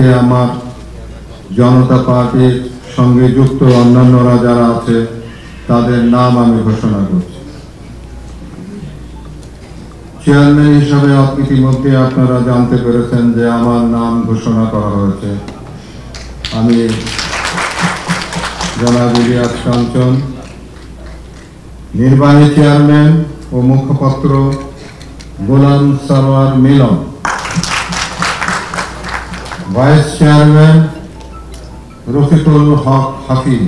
আমার জনতা পার্টির সঙ্গে যুক্ত অন্যান্যরা যারা আছে তাদের নাম আমি ঘোষণা করছি। চেয়ারম্যান হিসাবে ইতিমধ্যে আপনারা জানতে পেরেছেন যে আমার নাম ঘোষণা করা হয়েছে। আমি জনাব ইলিয়াস কাঞ্চন। নির্বাহী চেয়ারম্যান ও মুখপাত্র Golam Sarwar Milon. Vice chairman Rafiqul Haq Hafiz.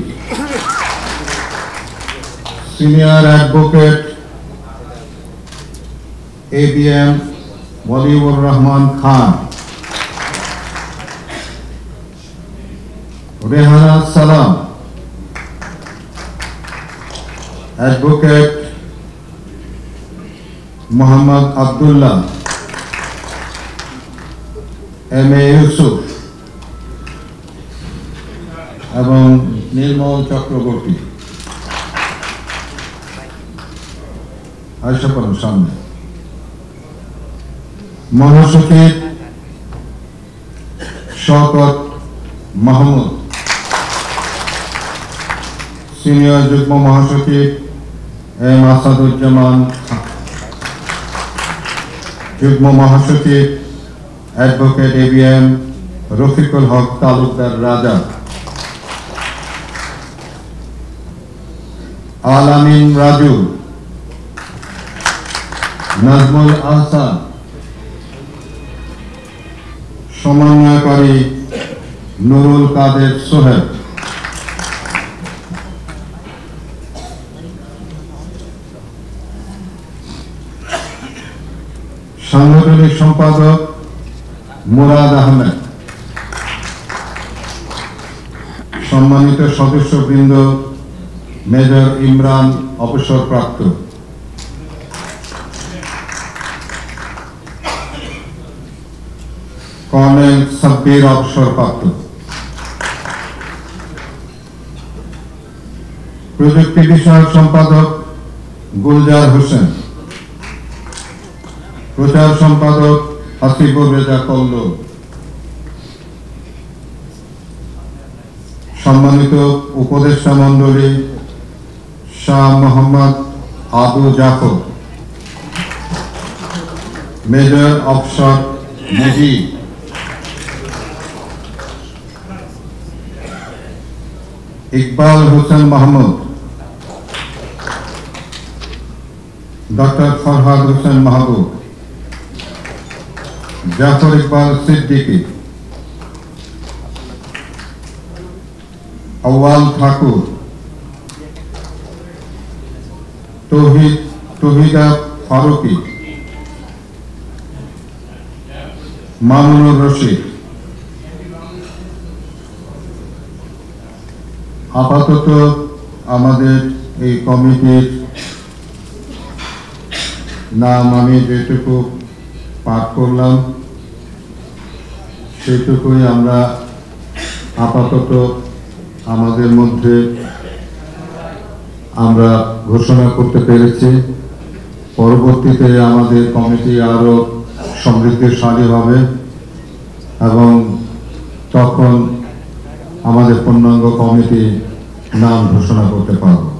Senior advocate ABM Waliur Rahman Khan. Rehana Salam. Advocate Mohammad Abdullah. MA Yusuf এবং নির্মল চক্রবর্তী। আয়সা করুন সামনে। মহাসচিব শওকত মাহমুদ। সিনিয়র যুগ্ম মহাসচিব M আসাদুজ্জামান। যুগ্ম মহাসচিব অ্যাডভোকেট ABM রফিকুল হক তালুকদার রাজা। আলামিন রাজু। নাজমুল আহসান। সমন্বয়কারী নুরুল কাদের সোহেল। সাংগঠনিক সম্পাদক মুরাদ আহমেদ। সম্মানিত সদস্যবৃন্দ মেজর ইমরান অবসরপ্রাপ্ত। কর্নেল সাব্বির অবসরপ্রাপ্ত। প্রযুক্তি বিষয়ক সম্পাদক গুলজার হোসেন। প্রচার সম্পাদক হাসিবুর রেজা কল্লোল। সম্মানিত উপদেষ্টা মণ্ডলী Shah Mohammad Abu Jafar. Major officer Mujib. Iqbal Hossain Mahmud. Doctor Farhad Hossain Mahbub. Jafar Iqbal Siddiqui. Awal Thakur. Tauhida Farooki. Mamunur Rashid. আপাতত আমাদের এই কমিটির নাম আমি যেটুকু পাঠ করলাম সেটুকুই আমরা আপাতত আমাদের মধ্যে আমরা ঘোষণা করতে পেরেছি। পরবর্তীতে আমাদের কমিটি আরো সমৃদ্ধশালী হবে এবং তখন আমাদের পূর্ণাঙ্গ কমিটি নাম ঘোষণা করতে পারব।